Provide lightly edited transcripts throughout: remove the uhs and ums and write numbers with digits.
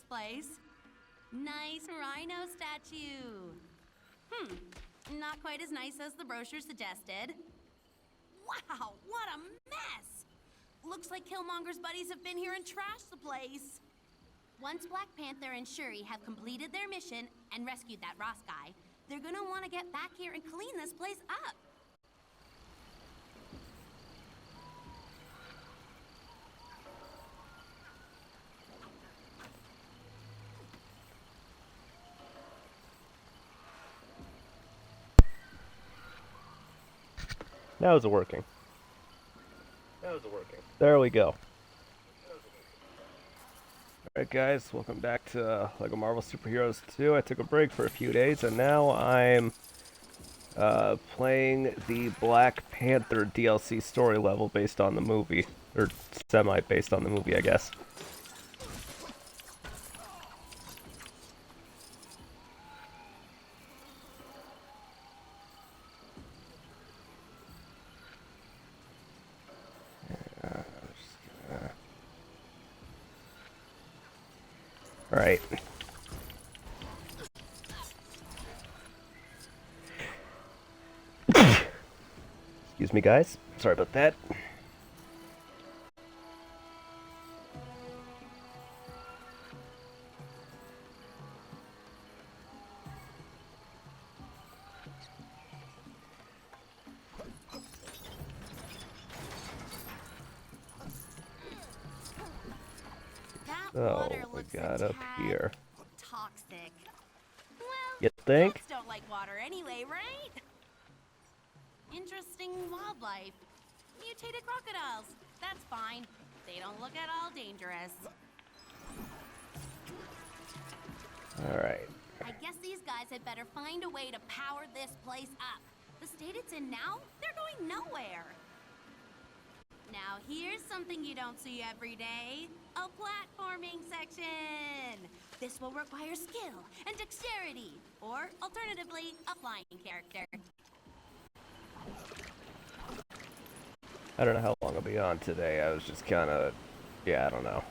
place. Nice rhino statue. Not quite as nice as the brochure suggested. Wow, what a mess! Looks like Killmonger's buddies have been here and trashed the place. Once Black Panther and Shuri have completed their mission and rescued that Ross guy, they're gonna want to get back here and clean this place up. Now is it working? There we go. Alright guys, welcome back to LEGO Marvel Superheroes 2. I took a break for a few days and now I'm playing the Black Panther DLC story level based on the movie. Or semi-based on the movie, I guess. Alright. Excuse me, guys. Sorry about that. Oh, we got up here. Toxic. Well, You think? dogs don't like water anyway, right? Interesting wildlife. Mutated crocodiles. That's fine. They don't look at all dangerous. Alright. I guess these guys had better find a way to power this place up. The state it's in now, they're going nowhere. Now here's something you don't see every day. A platforming section. This will require skill and dexterity, or alternatively, a flying character. I don't know how long I'll be on today. I was just kind of... yeah, I don't know.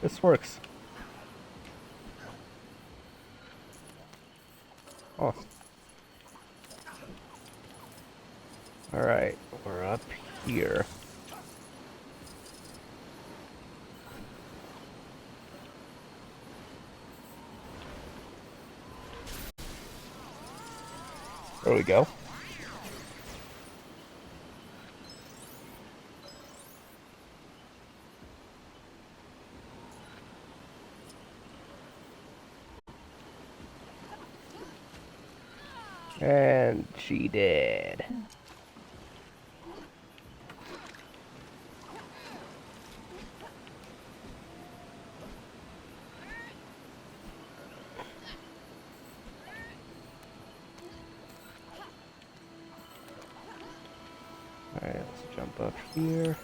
This works. Oh. Alright, we're up here. There we go. And she did. Alright, let's jump up here.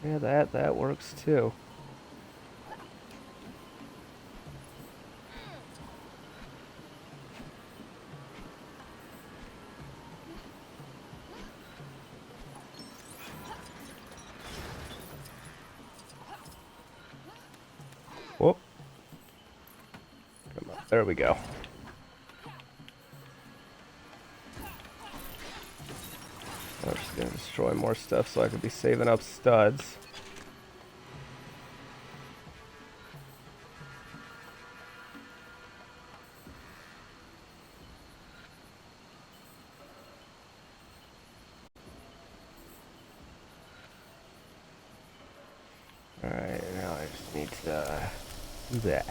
Yeah, that works too. Whoop. Come on, there we go. I'm just gonna destroy more stuff so I could be saving up studs. Alright, now I just need to do that.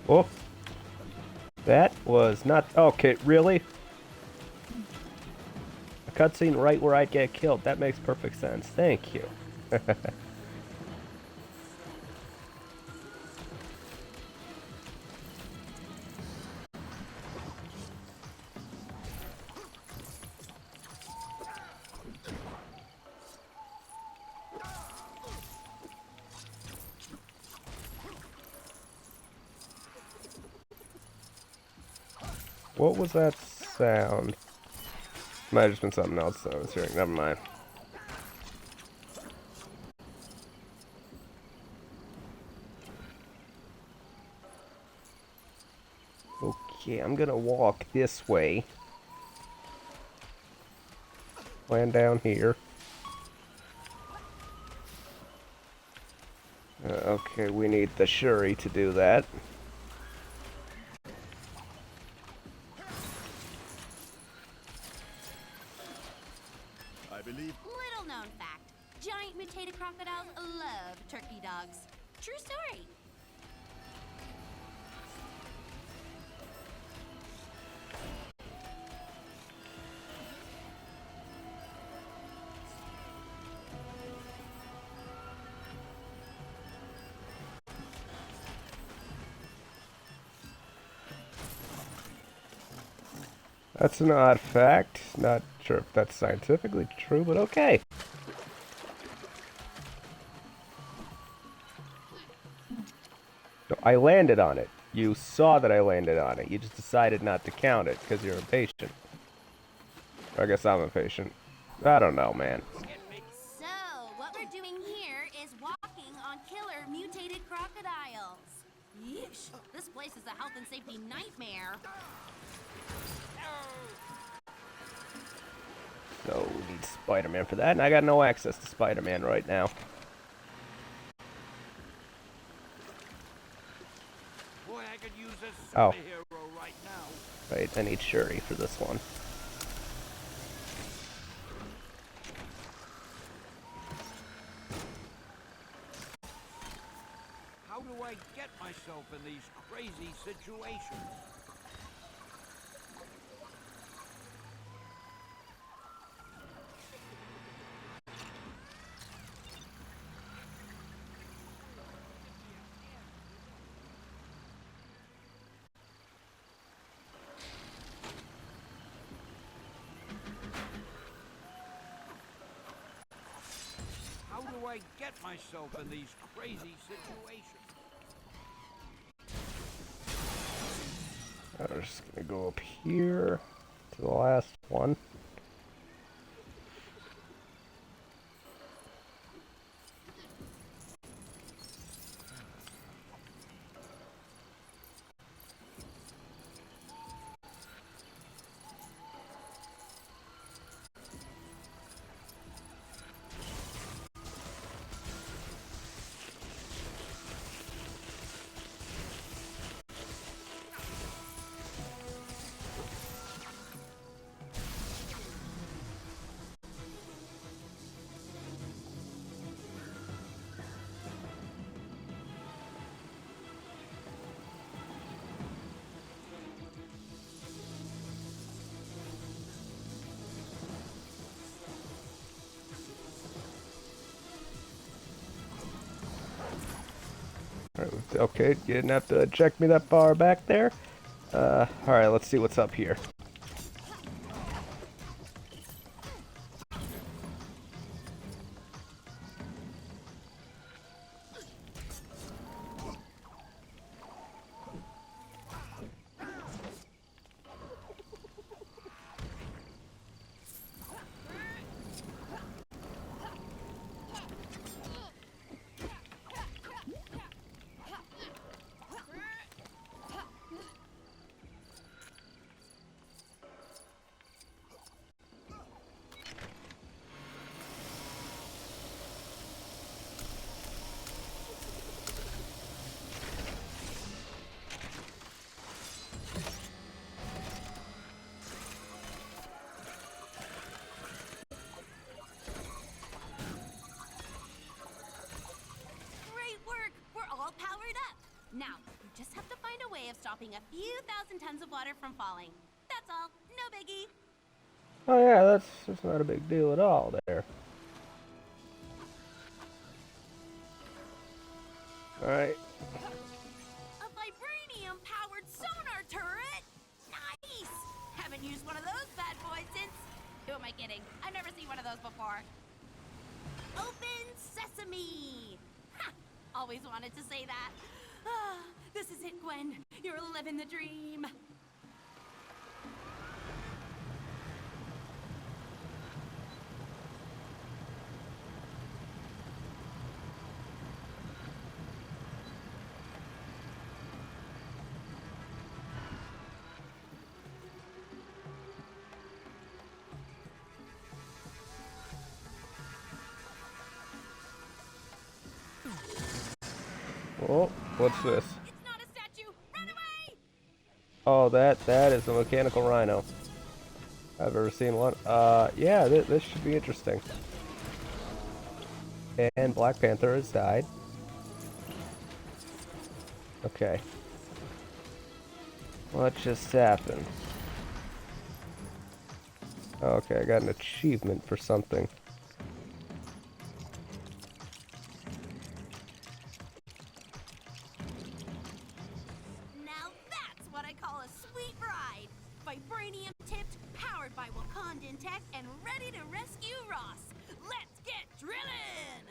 Oh. That was not... Okay, really? A cutscene right where I'd get killed. That makes perfect sense. Thank you. What was that sound? Might have just been something else that I was hearing. Never mind. Okay, I'm gonna walk this way. Land down here. Okay, we need the Shuri to do that. I believe. Little known fact. Giant mutated crocodiles love turkey dogs. True story. That's an odd fact. Not sure if that's scientifically true, but okay. No, I landed on it. You saw that I landed on it. You just decided not to count it because you're impatient. Or I guess I'm impatient. I don't know, man. So, what we're doing here is walking on killer mutated crocodiles. Yeesh, this place is a health and safety nightmare. So we need Spider-Man for that, and I got no access to Spider-Man right now. Boy, I could use a Oh. superhero right now. Right, I need Shuri for this one. How do I get myself in these crazy situations? How do I get myself in these crazy situations? I'm just gonna go up here to the last one. Okay, you didn't have to check me that far back there. Alright, let's see what's up here. stopping a few thousand tons of water from falling. That's all. No biggie. Oh yeah, that's not a big deal at all there. Alright. A vibranium-powered sonar turret? Nice! Haven't used one of those bad boys since... Who am I kidding? I've never seen one of those before. Open sesame! Ha! Always wanted to say that. Ah, this is it, Gwen. You're living the dream. Oh, what's this? It's not a statue! Run away! Oh, that is a mechanical rhino. I've ever seen one. Yeah, this should be interesting. And Black Panther has died. Okay. What just happened? Okay, I got an achievement for something. Now that's what I call a sweet ride. Vibranium tipped, powered by Wakandan tech, and ready to rescue Ross. Let's get drilling!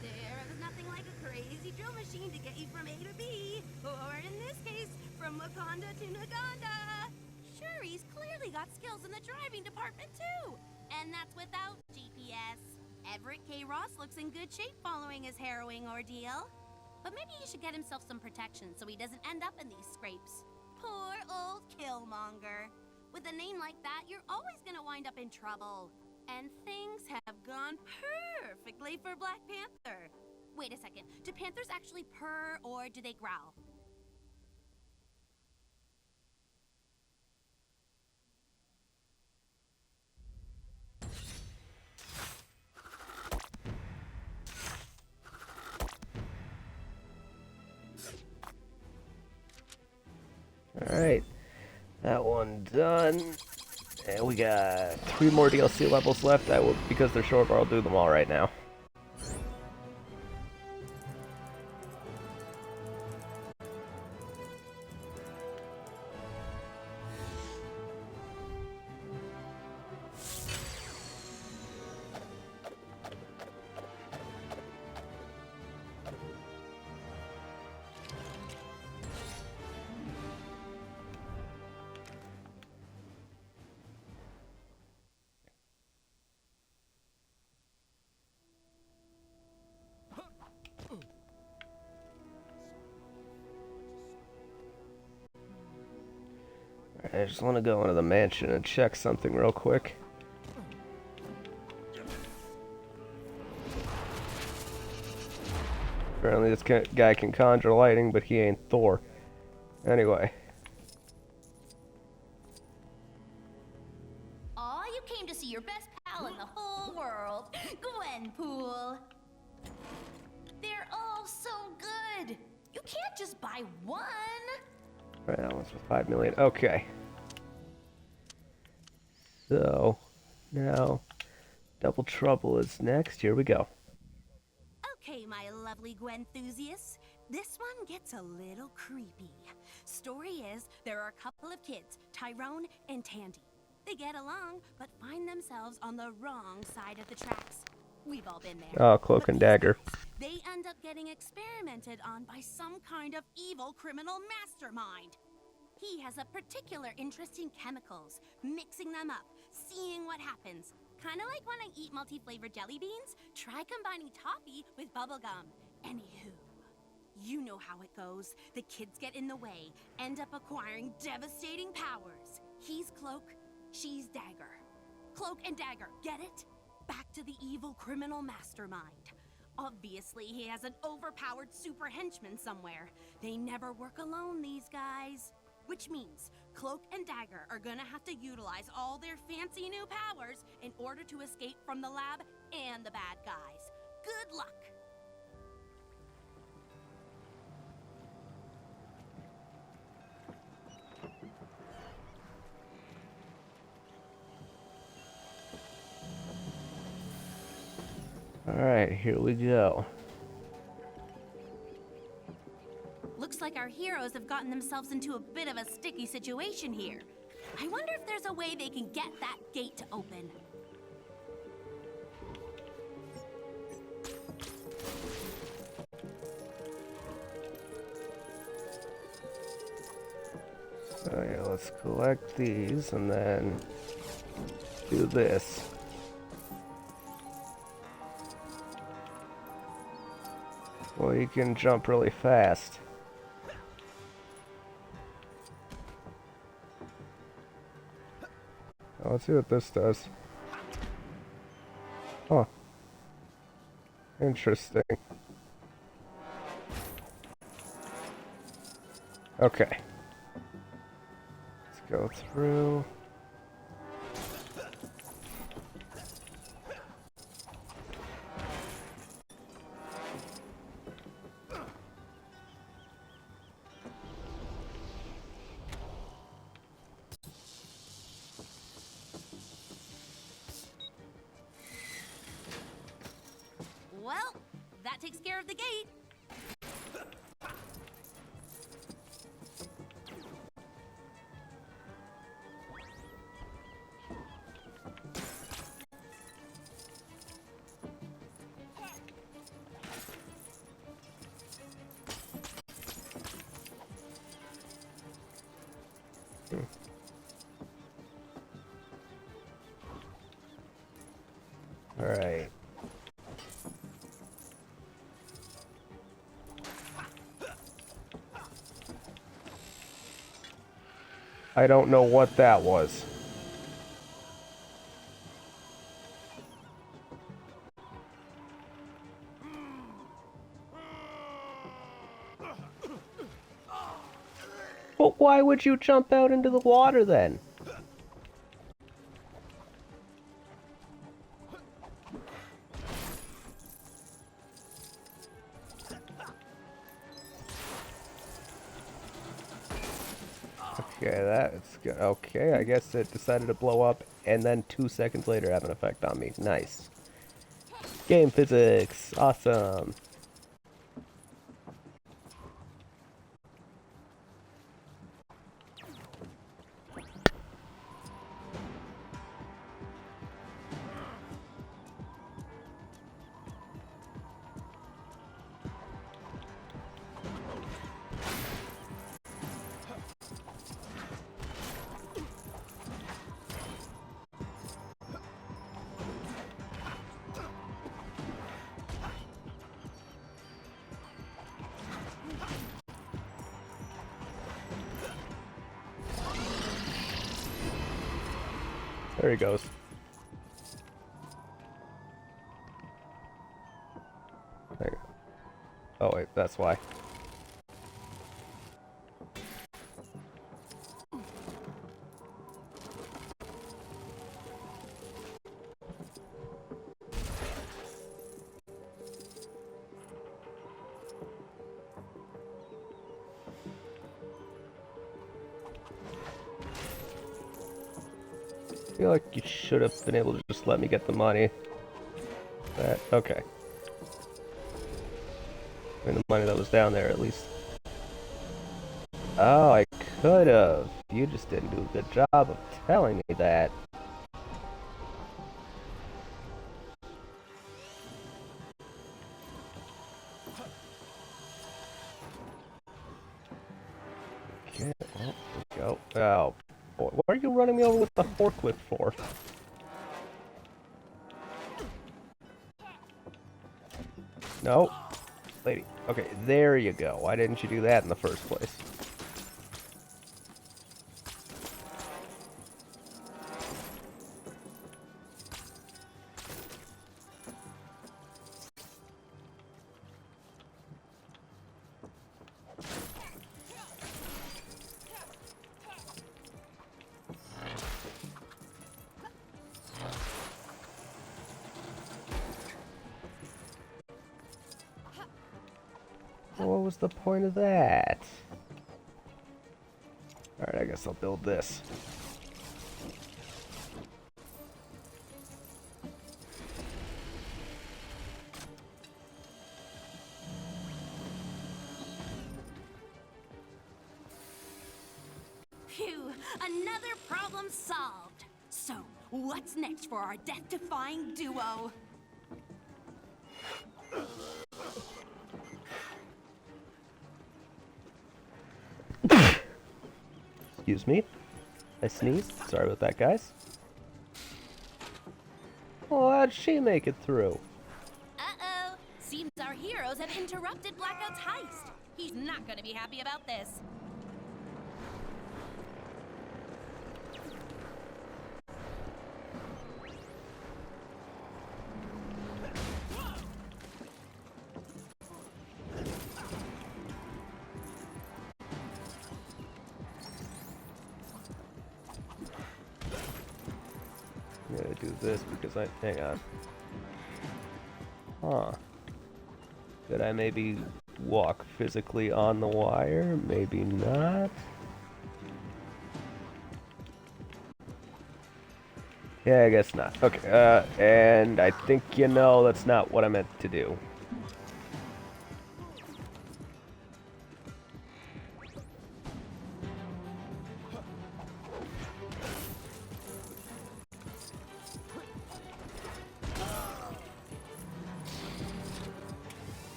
There is nothing like a crazy drill machine to get you from A to B, or in this case, from Wakanda to Naganda. Sure, he's clearly got skills in the driving department too, and that's without GPS. Everett K. Ross looks in good shape following his harrowing ordeal. But maybe he should get himself some protection so he doesn't end up in these scrapes. Poor old Killmonger. With a name like that, you're always gonna wind up in trouble. And things have gone perfectly for Black Panther. Wait a second, do panthers actually purr or do they growl? Alright. That one done. And we got 3 more DLC levels left. I will, because they're short, I'll do them all right now. I just want to go into the mansion and check something real quick. Apparently this guy can conjure lightning, but he ain't Thor. Anyway. Aw, you came to see your best pal in the whole world, Gwenpool. They're all so good. You can't just buy one. Right, that one's for 5 million. Okay. So, now, Double Trouble is next. Here we go. Okay, my lovely Gwenthusiasts. This one gets a little creepy. Story is, there are a couple of kids, Tyrone and Tandy. They get along, but find themselves on the wrong side of the tracks. We've all been there. Oh, Cloak and Dagger. They end up getting experimented on by some kind of evil criminal mastermind. He has a particular interest in chemicals, mixing them up, seeing what happens. Kind of like when I eat multi-flavored jelly beans, try combining toffee with bubblegum. Anywho, you know how it goes. The kids get in the way, end up acquiring devastating powers. He's Cloak, she's Dagger. Cloak and Dagger, get it? Back to the evil criminal mastermind. Obviously, he has an overpowered super henchman somewhere. They never work alone, these guys. Which means Cloak and Dagger are gonna have to utilize all their fancy new powers in order to escape from the lab and the bad guys. Good luck! Alright, here we go. Looks like our heroes have gotten themselves into a bit of a sticky situation here. I wonder if there's a way they can get that gate to open. So yeah, let's collect these and then do this. Well, you can jump really fast. Oh, let's see what this does. Huh. Interesting. Okay. Let's go through. Well, that takes care of the gate. All right. I don't know what that was. But why would you jump out into the water then? Okay, that's good. Okay, I guess it decided to blow up and then 2 seconds later have an effect on me. Nice. Game physics. Awesome. There he goes. There you go. Oh wait, that's why. I feel like you should have been able to just let me get the money. That, okay. I mean, the money that was down there, at least. Oh, I could have. You just didn't do a good job of telling me that. Okay, well, there we go. Oh, boy. What are you running me over with the forklift for? No. Lady. Okay, there you go. Why didn't you do that in the first place? What was the point of that? Alright, I guess I'll build this. Another problem solved. So, what's next for our death-defying duo? Excuse me. I sneezed. Sorry about that, guys. Oh, how'd she make it through? Uh-oh. Seems our heroes have interrupted Blackout's heist. He's not gonna be happy about this. I'm gonna do this because hang on. Huh. Could I maybe walk physically on the wire? Maybe not. Yeah, I guess not. Okay, and I think you know that's not what I meant to do.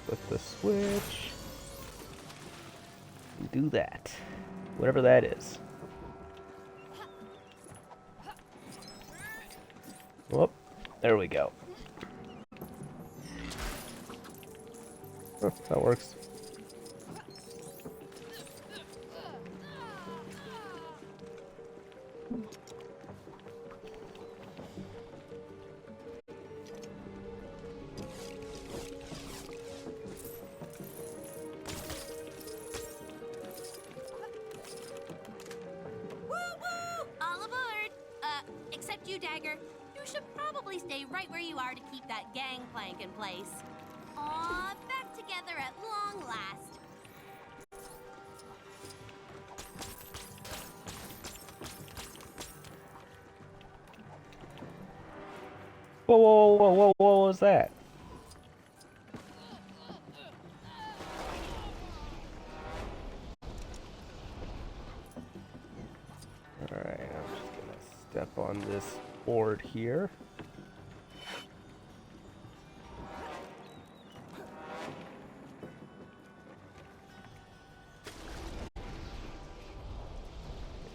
Flip the switch. And do that. Whatever that is. Whoop. There we go. Oh, that works. Woo-woo! All aboard! Except you, Dagger. You should probably stay right where you are to keep that gangplank in place. Aw, back together at long last. Whoa, whoa, whoa, whoa, what was that? Alright, I'm just gonna step on this board here.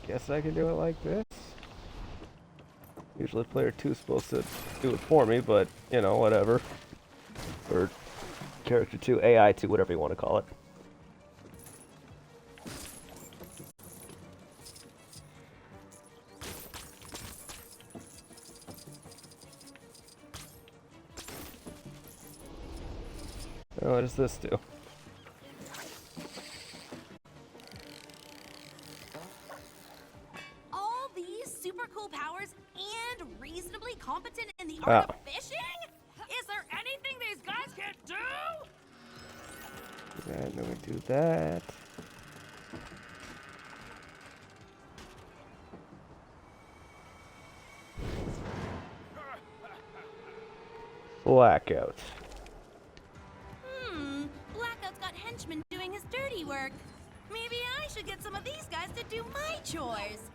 Guess I can do it like this. Usually player 2 is supposed to do it for me, but, you know, whatever. Or character 2, AI 2, whatever you want to call it. Oh, what does this do? All these super cool powers and reasonably competent in the art of fishing? Is there anything these guys can't do? And then we do that. Blackout. Blackout's got henchmen doing his dirty work. Maybe I should get some of these guys to do my chores.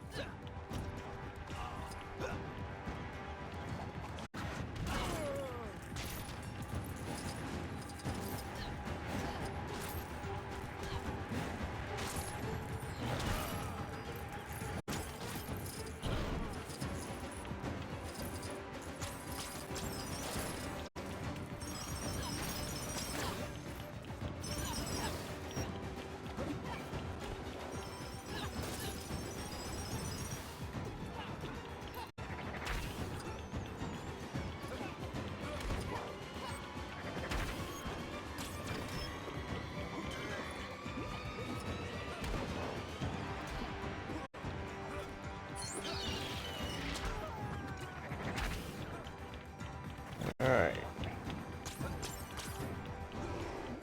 Alright.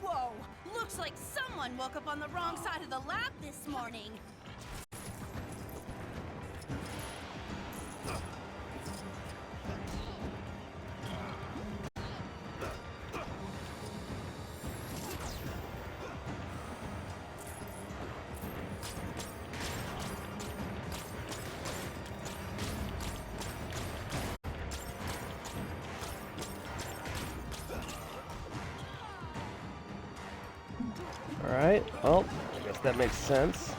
Whoa, looks like someone woke up on the wrong side of the lab this morning. Well, I guess that makes sense.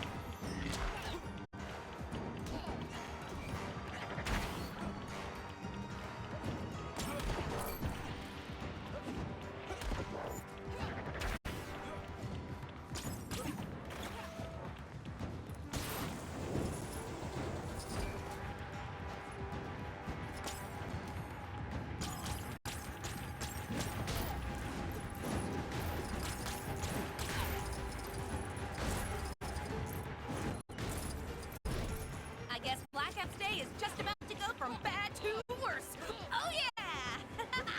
I guess Blackout's day is just about to go from bad to worse. Oh yeah!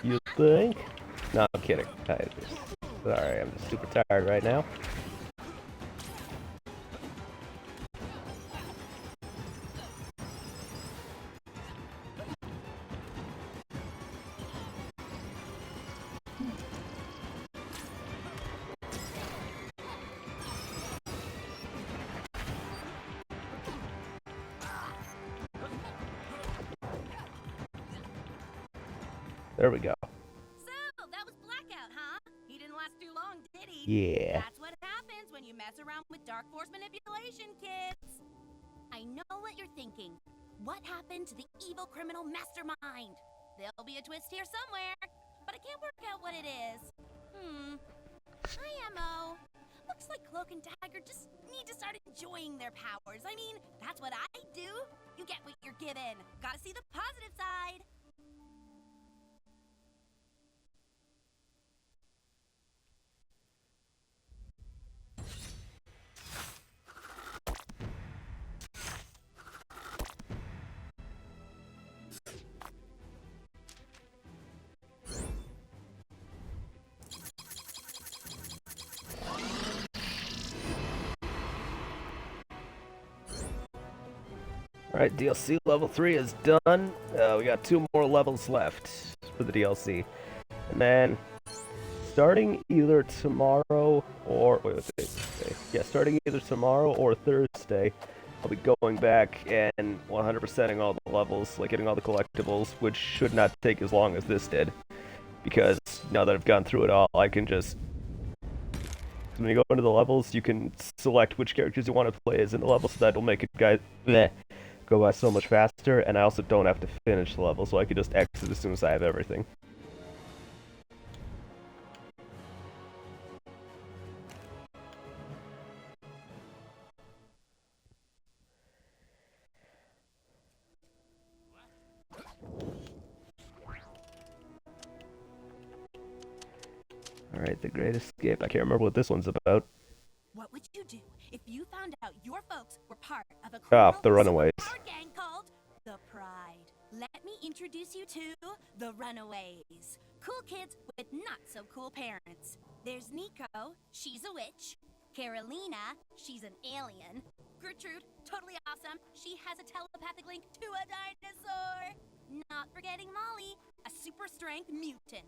You think? No, I'm kidding. Sorry, I'm just super tired right now. There we go. So, that was Blackout, huh? He didn't last too long, did he? Yeah. That's what happens when you mess around with Dark Force manipulation, kids. I know what you're thinking. What happened to the evil criminal mastermind? There'll be a twist here somewhere, but I can't work out what it is. Hi, Mo. Looks like Cloak and Dagger just need to start enjoying their powers. I mean, that's what I do. You get what you're given. Gotta see the positive side. Alright, DLC level 3 is done. We got 2 more levels left for the DLC. And then, starting either tomorrow or... Wait, what's today? Yeah, starting either tomorrow or Thursday, I'll be going back and 100%ing all the levels, like getting all the collectibles, which should not take as long as this did. Because now that I've gone through it all, I can just... When you go into the levels, you can select which characters you want to play as in the level, so that'll make it go by so much faster, and I also don't have to finish the level, so I can just exit as soon as I have everything. Alright, The Great Escape. I can't remember what this one's about. What would you do if you found out your folks were part of a The Runaways. superpowered gang called the Pride? Let me introduce you to the Runaways. Cool kids with not so cool parents. There's Nico, she's a witch. Carolina, she's an alien. Gertrude, totally awesome. She has a telepathic link to a dinosaur. Not forgetting Molly, a super strength mutant.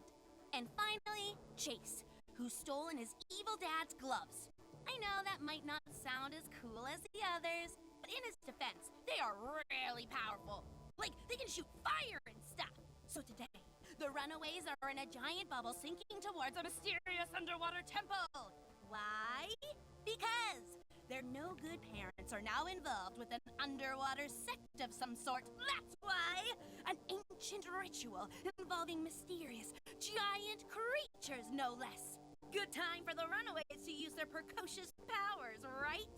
And finally, Chase, who's stolen his evil dad's gloves. I know that might not sound as cool as the others, but in his defense, they are really powerful. Like, they can shoot fire and stuff. So today, the Runaways are in a giant bubble sinking towards a mysterious underwater temple. Why? Because their no-good parents are now involved with an underwater sect of some sort. That's why! An ancient ritual involving mysterious, giant creatures, no less. Good time for the Runaways to use their precocious powers, right?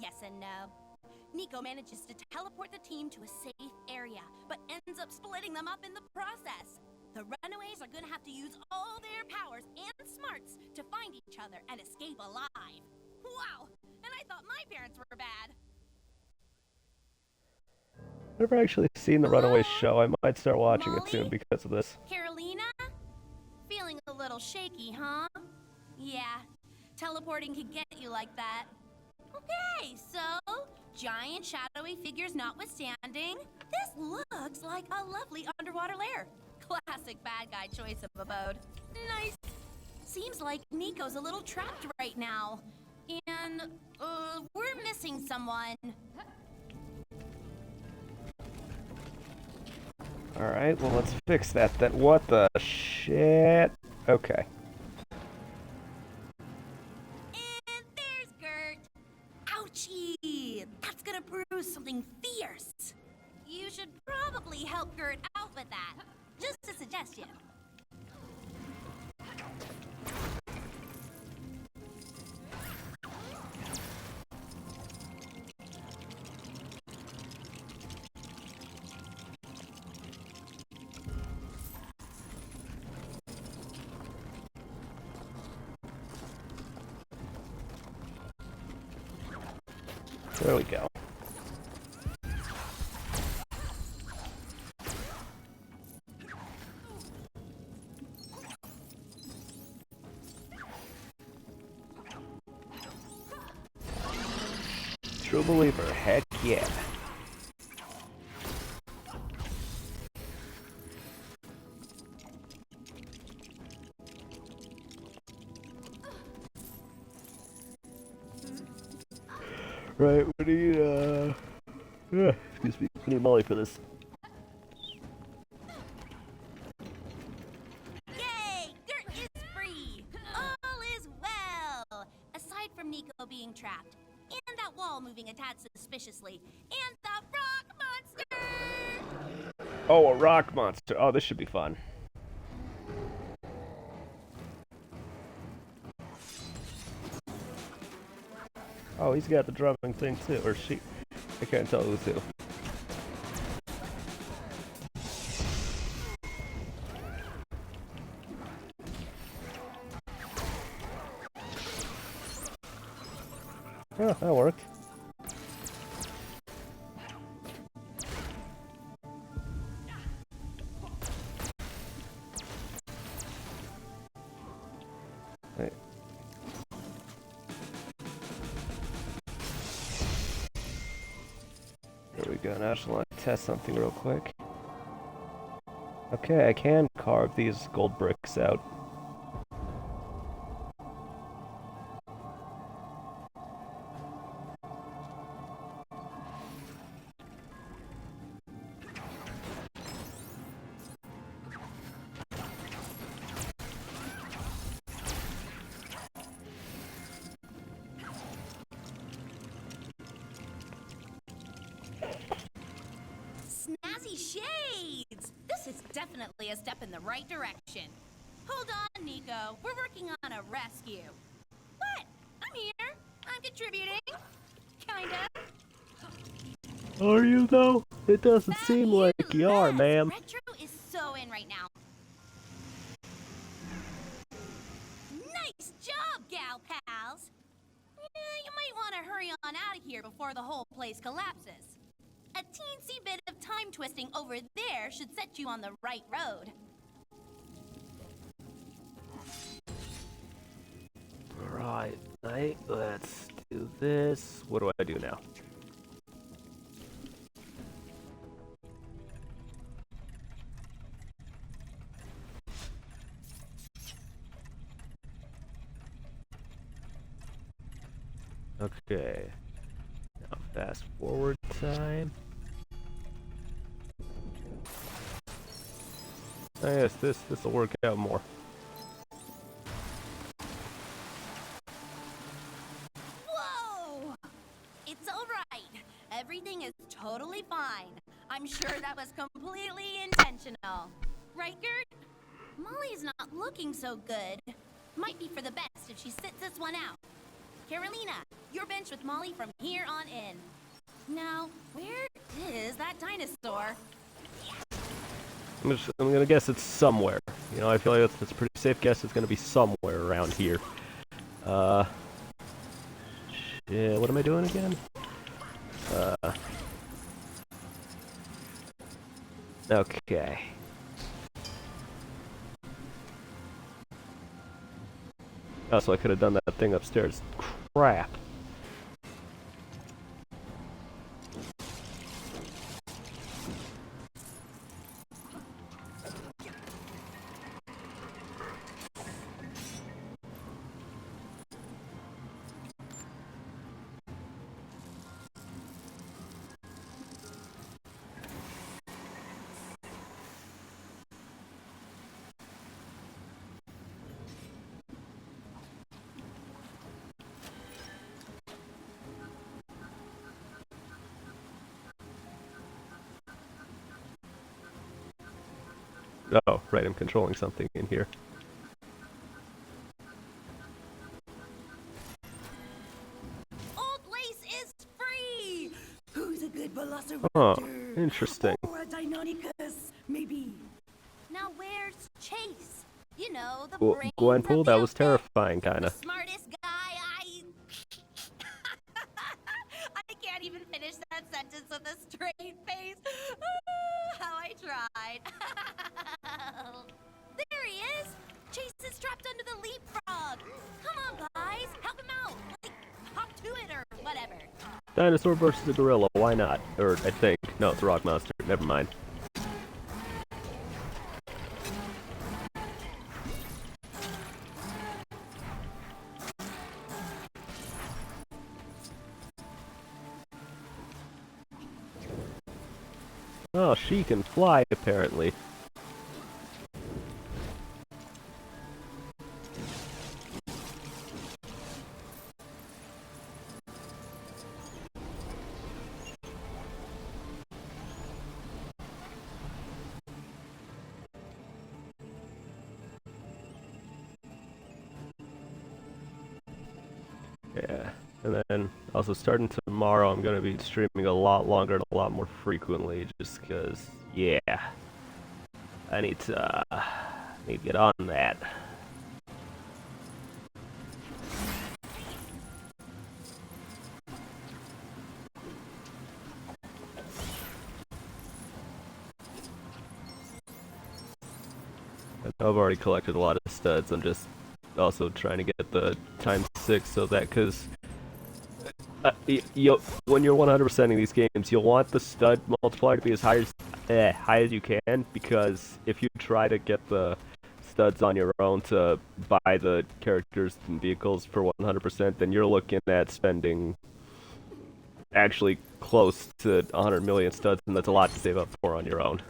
Yes and no. Nico manages to teleport the team to a safe area, but ends up splitting them up in the process. The Runaways are gonna have to use all their powers and smarts to find each other and escape alive. Wow! And I thought my parents were bad. I've never actually seen the Runaways show. I might start watching it soon Molly? because of this. Carolina? Feeling a little shaky, huh? Yeah, teleporting can get you like that. Okay, so, giant shadowy figures notwithstanding, this looks like a lovely underwater lair. Classic bad guy choice of abode. Nice. Seems like Nico's a little trapped right now. And, we're missing someone. Alright, well let's fix that then. What the shit? Okay. And there totally help Gert out with that. Just a suggestion. There we go. True believer, heck yeah. Right, we need, excuse me, we need Molly for this. Yay! Gert is free! All is well! Aside from Nico being trapped, and that wall moving a tad suspiciously, and the rock monster! Oh, a rock monster. Oh, this should be fun. Oh, he's got the drumming thing too, or she. I can't tell who's who. Oh, that worked. Right. There we go. Now I just want to test something real quick. Okay, I can carve these gold bricks out. Snazzy shades! This is definitely a step in the right direction. Hold on, Nico. We're working on a rescue. What? I'm here. I'm contributing. Kinda. Are you though? It doesn't seem like you are, ma'am. Retro is so in right now. Nice job, gal pals. You might want to hurry on out of here before the whole place collapses. A teensy bit of time twisting over there should set you on the right road. Right, let's do this. What do I do now? Okay. Now fast forward time. Oh yes, this will work out more. Whoa! It's all right. Everything is totally fine. I'm sure that was completely intentional. Right, Gert? Molly's not looking so good. Might be for the best if she sits this one out. Carolina, you're benched with Molly from here on in. Now, where is that dinosaur? I'm gonna guess it's somewhere. You know, I feel like that's a pretty safe guess. It's gonna be somewhere around here. Shit, what am I doing again? Okay. Oh, so I could have done that thing upstairs. Crap. Oh, right, I'm controlling something in here. Old Lace is free! Who's a good velociraptor? Oh, interesting. Or a Deinonychus, maybe. Now where's Chase? You know, the Well, brains Gwenpool, of the that was outfit. terrifying, The kinda. smartest guy I can't even finish that sentence with a straight face. How I tried. There he is! Chase is trapped under the leapfrog. Come on, guys, help him out. Like, hop to it or whatever. Dinosaur versus a gorilla, why not? Or, I think. No, it's a rock monster. Never mind. Oh, she can fly, apparently. Yeah, and then also starting tomorrow, I'm gonna be streaming a lot longer and a lot more frequently, just because, yeah, I need to get on that. I've already collected a lot of studs. I'm just also trying to get the ×6 so that, because when you're 100%ing these games, you'll want the stud multiplier to be as high as you can, because if you try to get the studs on your own to buy the characters and vehicles for 100%, then you're looking at spending actually close to 100 million studs, and that's a lot to save up for on your own.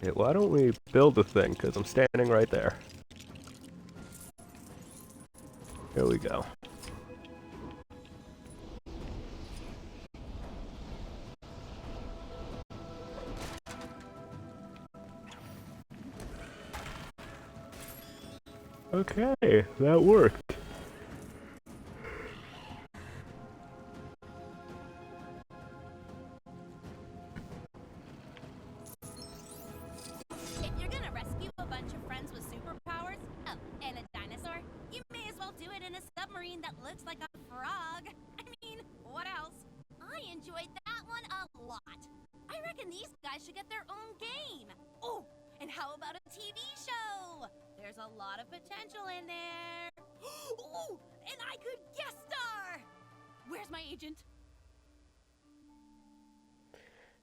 Okay, why don't we build the thing? Because I'm standing right there. Here we go. Okay, that worked. If you're gonna rescue a bunch of friends with superpowers, oh, and a dinosaur, you may as well do it in a submarine that looks like a frog. I mean, what else? I enjoyed that one a lot. I reckon these guys should get their own game. Oh, and how about a TV show? There's a lot of potential in there. Oh, and I could guest star. Where's my agent?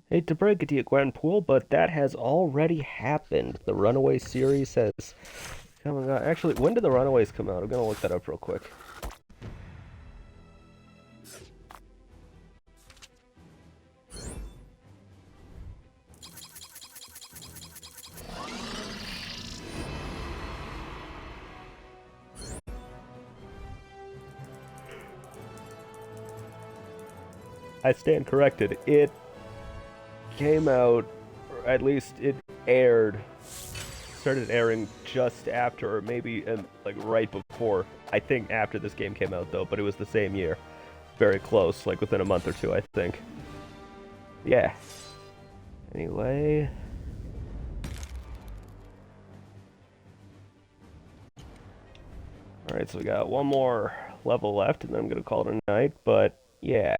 Hate to break it to you, Gwenpool, but that has already happened. The Runaway series has come out. Actually, when did the Runaways come out? I'm gonna look that up real quick. I stand corrected. It came out, or at least it started airing just after, or maybe like right before. I think after this game came out though, but it was the same year. Very close, like within a month or two, I think. Yeah. Anyway. Alright, so we got one more level left, and then I'm gonna call it a night, but yeah.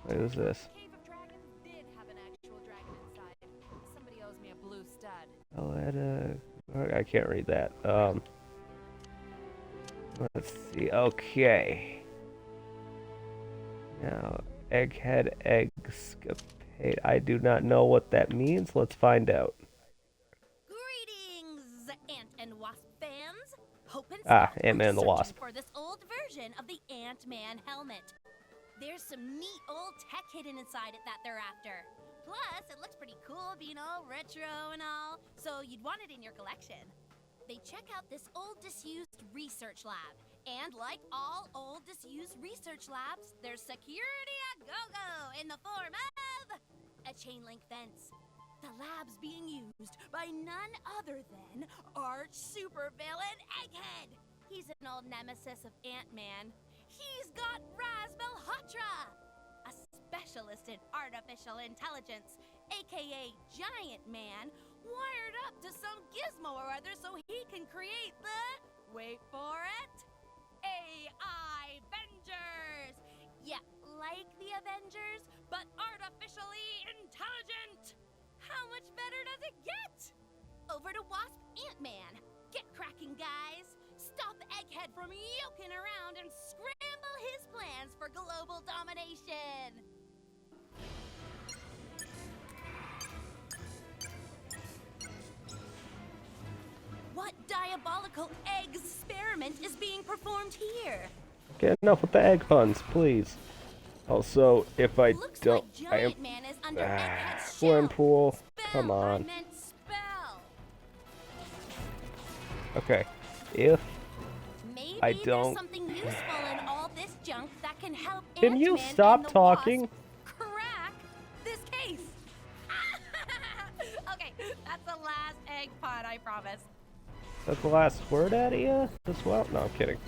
What is this? Cave of Dragons did have an actual dragon inside. Somebody owes me a blue stud. I can't read that. Let's see. Okay. Now, Egghead Eggscapade. I do not know what that means. Let's find out. Greetings, ant and wasp fans. Hoping Ah, I'm Ant-Man and the searching Wasp. for this old version of the Ant-Man helmet. There's some neat old tech hidden inside it that they're after. Plus, it looks pretty cool being all retro and all, so you'd want it in your collection. They check out this old disused research lab. And like all old disused research labs, there's security a go-go in the form of a chain link fence. The lab's being used by none other than arch supervillain Egghead. He's an old nemesis of Ant-Man. He's got Raz Malhotra, a specialist in artificial intelligence, aka Giant Man, wired up to some gizmo or other so he can create the, wait for it, AI Avengers. Yeah, like the Avengers, but artificially intelligent. How much better does it get? Over to Wasp Ant-Man. Get cracking, guys. Stop Egghead from yoking around and scramble his plans for global domination. What diabolical egg experiment is being performed here? Get enough with the egg puns, please. Also, if I Looks don't, like I am. Giant Man is under Egghead's Swimming shell. pool. Spell, Come I on. meant spell. Okay, if Maybe I there's don't- something useful in all this junk that can help Can you Ant-Man stop and the talking? Wasp crack this case. Okay, that's the last egg pun, I promise. that's the last word out of you as well. No, I'm kidding.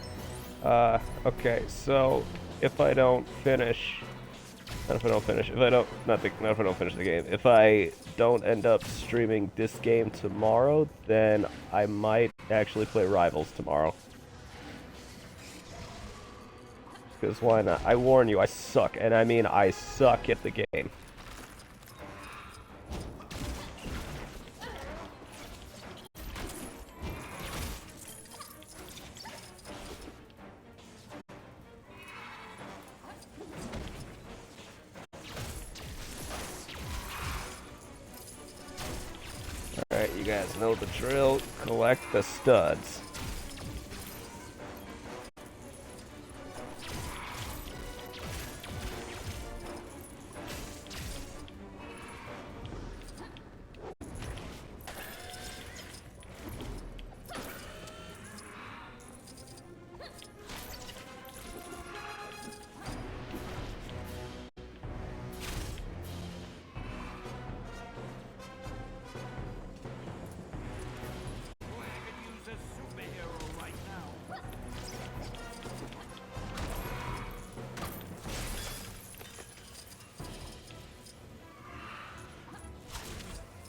Okay, so if I don't finish, if I don't finish the game, if I don't end up streaming this game tomorrow, then I might actually play Rivals tomorrow. Because why not? I warn you, I suck, and I mean I suck at the game. Alright, you guys know the drill. Collect the studs. Boy, I could use a superhero right now.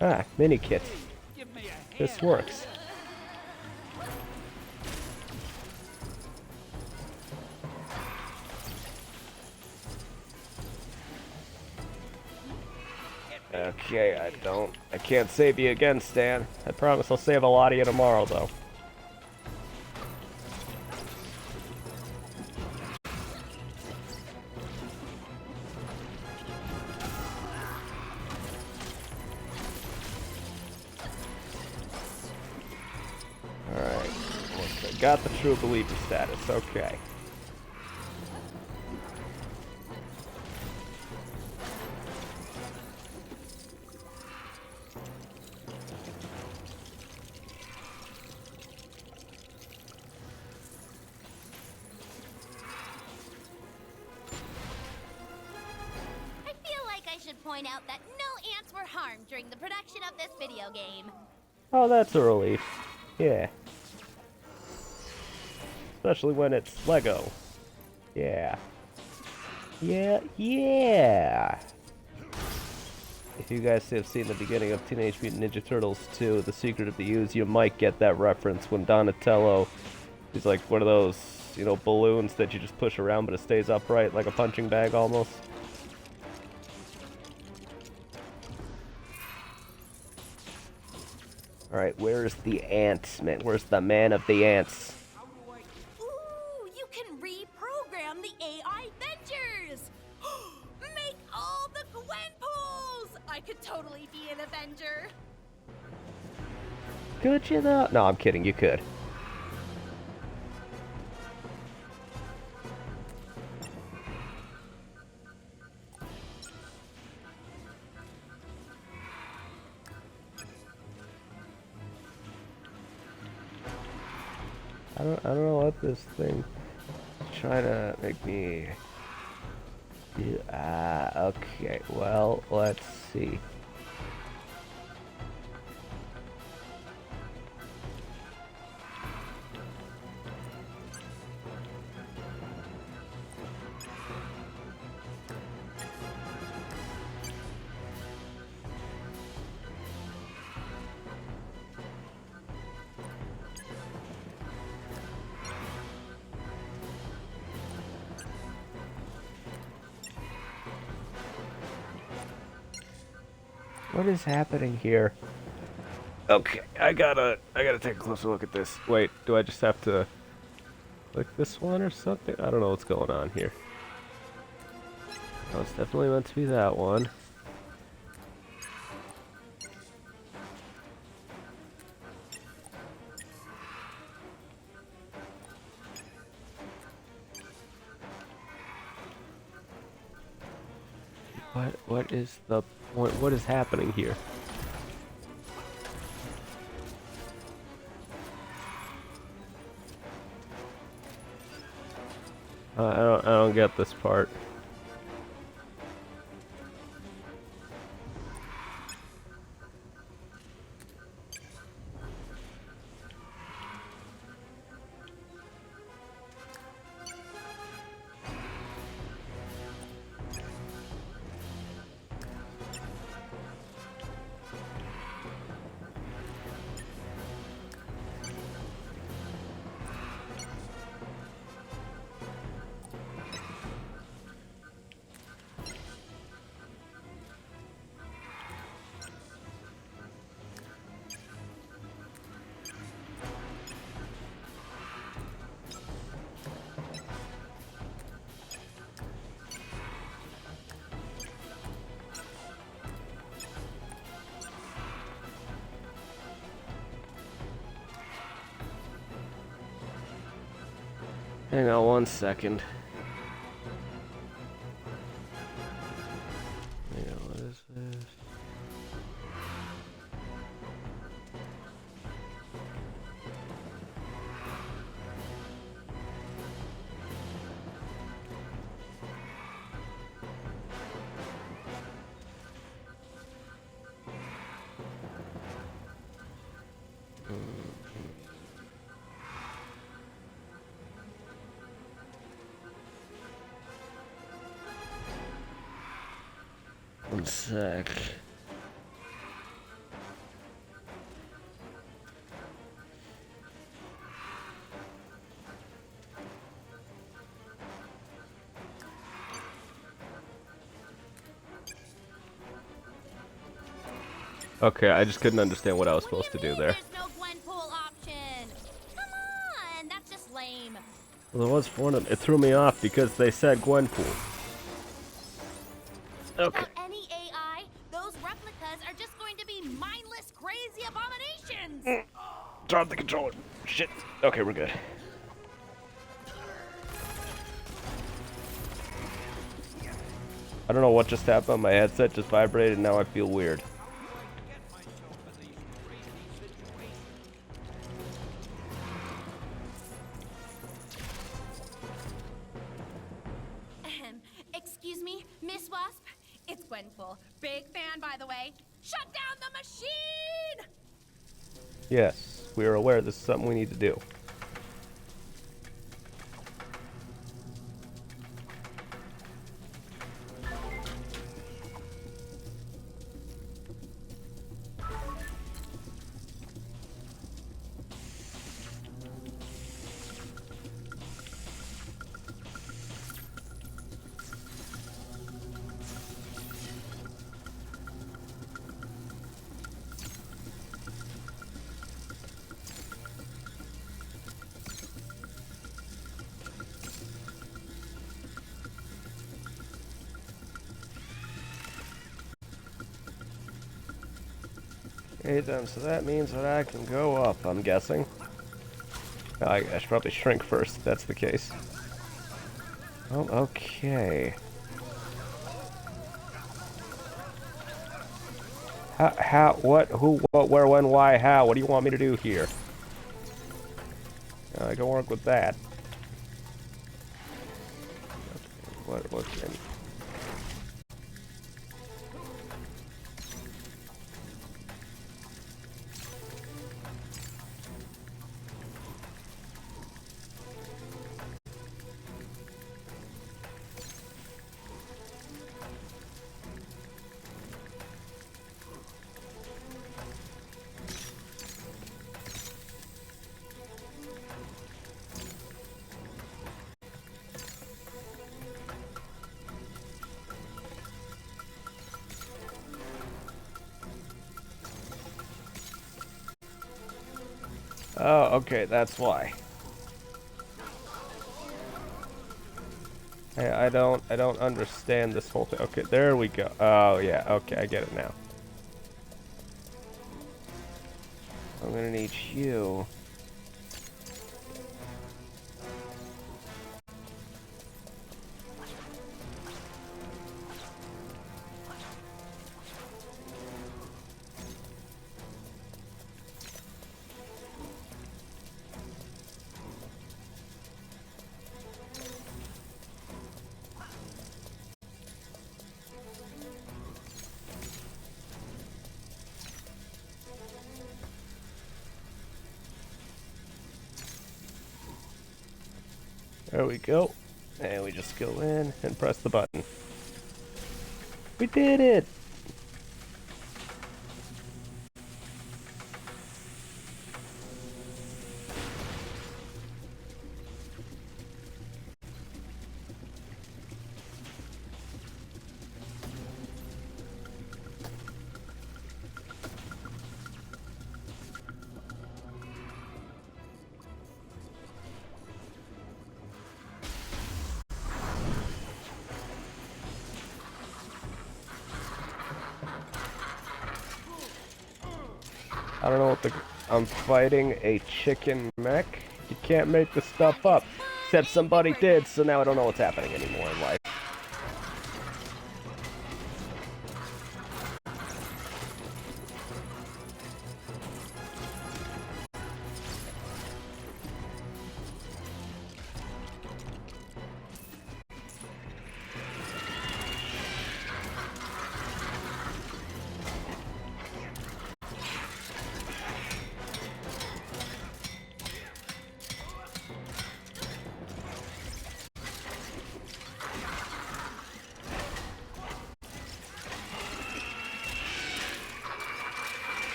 Ah, mini kit. Give me a hand. This works. Okay, I can't save you again, Stan. I promise I'll save a lot of you tomorrow, though. Alright, I got the true believer status, okay. I feel like I should point out that no ants were harmed during the production of this video game. Oh, that's a relief. Yeah. Especially when it's Lego. Yeah. Yeah, yeah! If you guys have seen the beginning of Teenage Mutant Ninja Turtles 2, The Secret of the Ooze, you might get that reference when Donatello, he's like one of those, you know, balloons that you just push around but it stays upright like a punching bag almost. Alright, where's the ants, man? Where's the man of the ants? Ooh, you can reprogram the AI Avengers! Make all the Gwenpools! I could totally be an Avenger. Could you though? No, I'm kidding, you could. I don't know what this thing is trying to make me do. Okay. Well, let's see. What is happening here? Okay, I gotta take a closer look at this. Wait, do I just have to click this one or something? I don't know what's going on here. Oh, it's definitely meant to be that one. What is the point? What is happening here? I don't get this part. Hang on 1 second. Hang on, what is this? One sec. Okay, I just couldn't understand what I was supposed to do there. There's no Gwenpool option. Come on, that's just lame. Well, there was one of them. It threw me off because they said Gwenpool. Okay. Without any AI, those replicas are just going to be mindless, crazy abominations. Drop the controller. Shit. Okay, we're good. I don't know what just happened. My headset just vibrated and now I feel weird. Excuse me, Miss Wasp? It's Gwenpool. Big fan, by the way. Shut down the machine! Yes, we are aware this is something we need to do. Okay then, so that means that I can go up, I'm guessing. I should probably shrink first if that's the case. Oh, okay. How, what, who, what, where, when, why, how? What do you want me to do here? I can work with that. What can... Oh, okay, that's why. Hey, I don't understand this whole thing. Okay, there we go. Oh, yeah, okay, I get it now. I'm gonna need you. There we go. And we just go in and press the button. We did it! I don't know what the... I'm fighting a chicken mech? You can't make this stuff up. Except somebody did, so now I don't know what's happening anymore in life.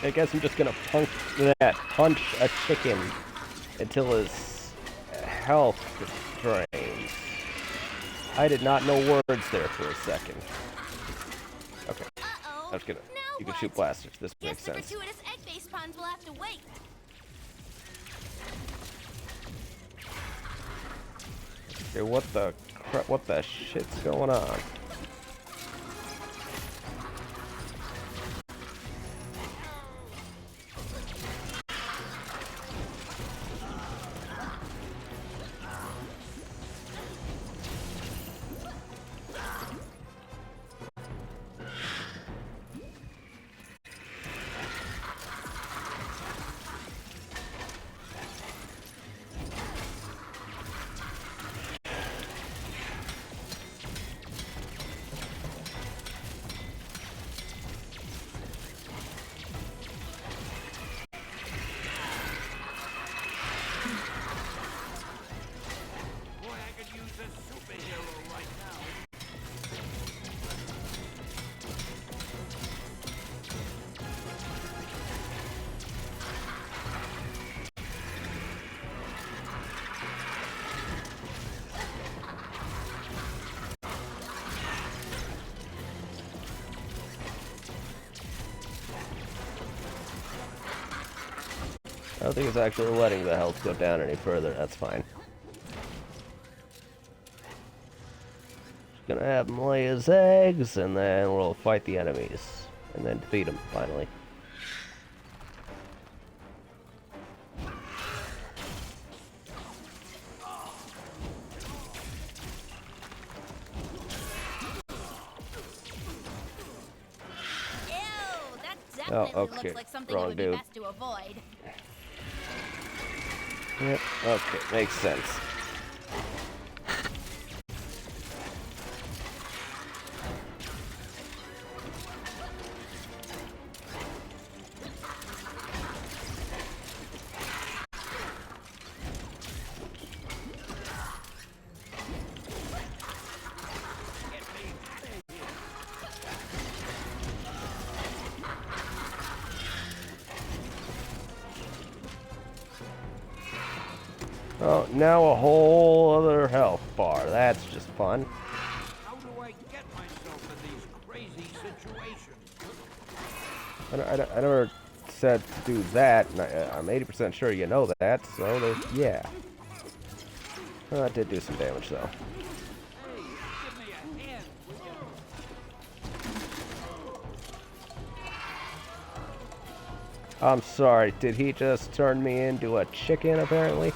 I guess I'm just gonna punch a chicken until his health drains. I did not know words there for a second. Okay, Uh-oh. I was gonna. Now You can what? shoot blasters. This Guess makes the sense. gratuitous egg-based spawns will have to wait. Okay, what the shit's going on? Boy, I could use a superhero right now. I don't think it's actually letting the health go down any further. That's fine. Just gonna have him lay his eggs, and then we'll fight the enemies, and then defeat them finally. definitely okay. looks like something it Wrong would dude. be best to avoid. Yep, okay, makes sense. Oh, now a whole other health bar. That's just fun. How do I get myself in these crazy situations? I never said to do that, and I'm 80% sure you know that, so yeah. Oh, that did do some damage, though. Hey, give me a hand, will you? I'm sorry, did he just turn me into a chicken, apparently?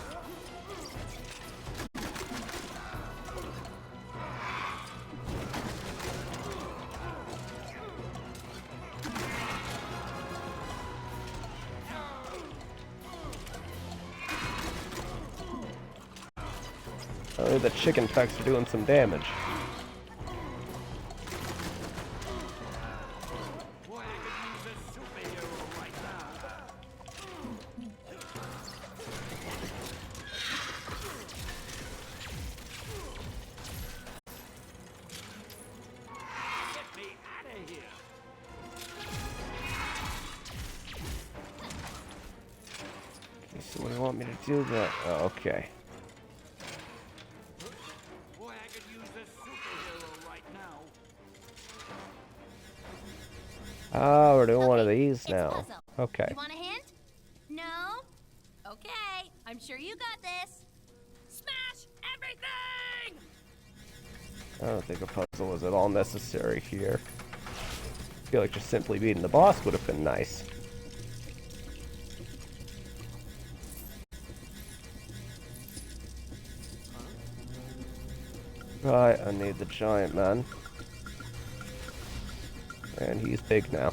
Oh, the chicken pecks are doing some damage. Boy, I could use a superhero right now. Get me out of here. Okay, so what do you want me to do then? Oh, okay. Boy, I could use a superhero right now. Oh, we're doing one of these It's a now. puzzle. Okay. You want a hint? No? Okay, I'm sure you got this. Smash everything! I don't think a puzzle was at all necessary here. I feel like just simply beating the boss would have been nice. Right, I need the giant man. And he's big now.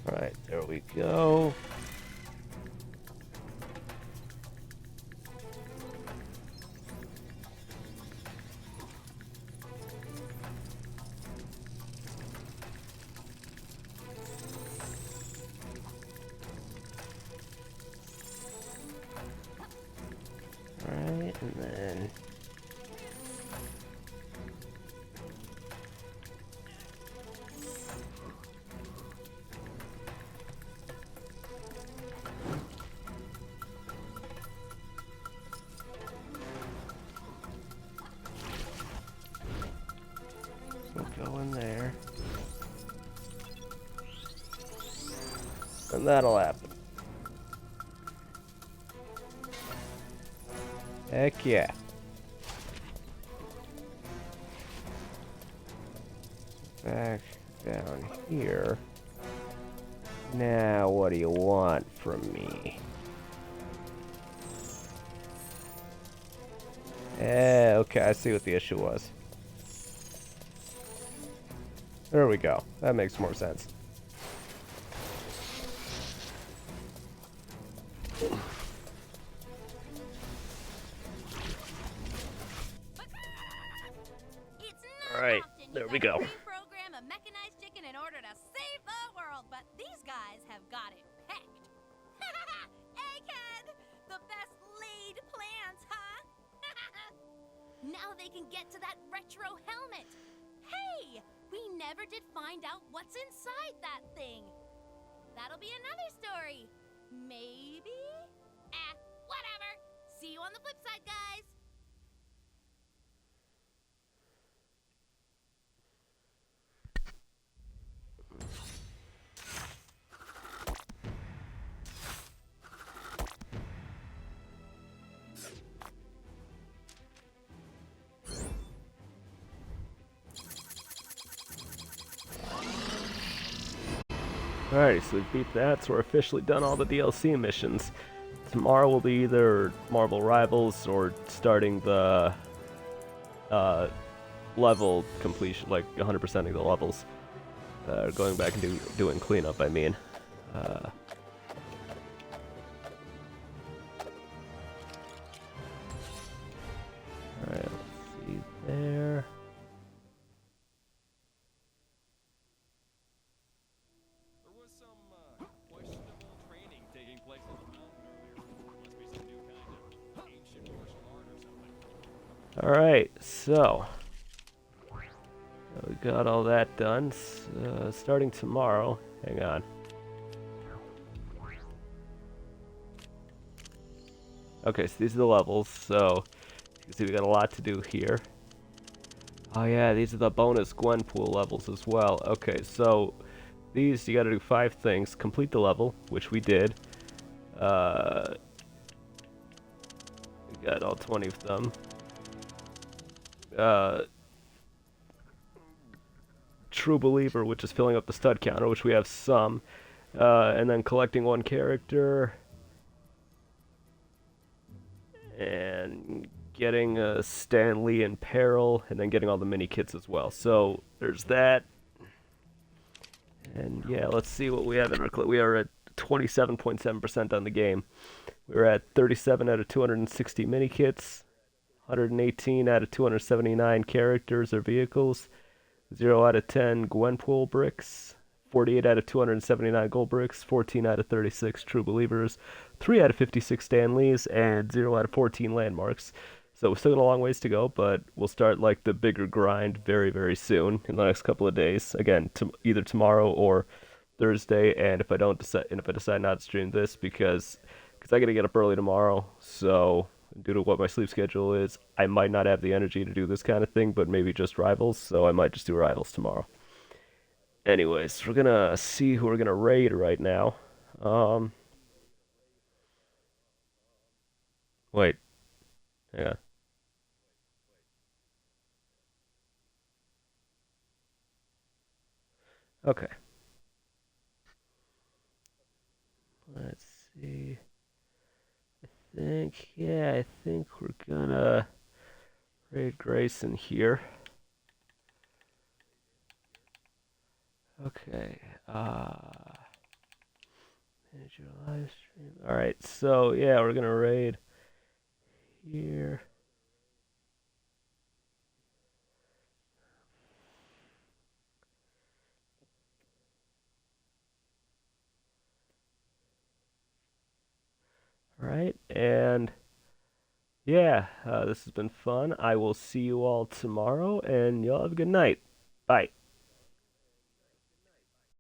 Alright, there we go. Alright, and then... we'll go in there. And that'll happen. Heck yeah. Back down here. Now, what do you want from me? Okay, I see what the issue was. There we go. That makes more sense. It's not Alright, often you there we gotta go. reprogram a mechanized chicken in order to save the world, but these guys have got it pegged. Egghead! The best laid plans, huh? Now they can get to that retro helmet. Hey! We never did find out what's inside that thing. That'll be another story. Maybe? Whatever. on the flip side, guys. Alright, so we beat that, so we're officially done all the DLC missions. Tomorrow will be either Marvel Rivals or starting the level completion, like 100%ing the levels. Going back and doing cleanup, I mean. Alright, let's see there. Alright, so we got all that done. Starting tomorrow, hang on. Okay, so these are the levels, so you can see we got a lot to do here. Oh yeah, these are the bonus Gwenpool levels as well. Okay, so these, you gotta do 5 things. Complete the level, which we did. We got all 20 of them. True Believer, which is filling up the stud counter, which we have some, and then collecting 1 character, and getting Stan Lee in Peril, and then getting all the mini kits as well. So there's that, and yeah, let's see what we have in our clip. We are at 27.7% on the game. We're at 37 out of 260 mini kits. 118 out of 279 characters or vehicles, 0 out of 10 Gwenpool bricks, 48 out of 279 gold bricks, 14 out of 36 True Believers, 3 out of 56 Stan Lees, and 0 out of 14 landmarks. So we've still got a long ways to go, but we'll start like the bigger grind very, very soon in the next couple of days. Again, either tomorrow or Thursday, and if I decide not to stream this because I got to get up early tomorrow, so due to what my sleep schedule is, I might not have the energy to do this kind of thing, but maybe just Rivals, so I might just do Rivals tomorrow. Anyways, we're gonna see who we're gonna raid right now. Wait. Hang on. Okay. Let's see. I think we're gonna raid Grayson here. Okay, manage your live stream. Alright, so yeah, we're gonna raid here. Alright, and yeah, this has been fun. I will see you all tomorrow, and y'all have a good night. Bye.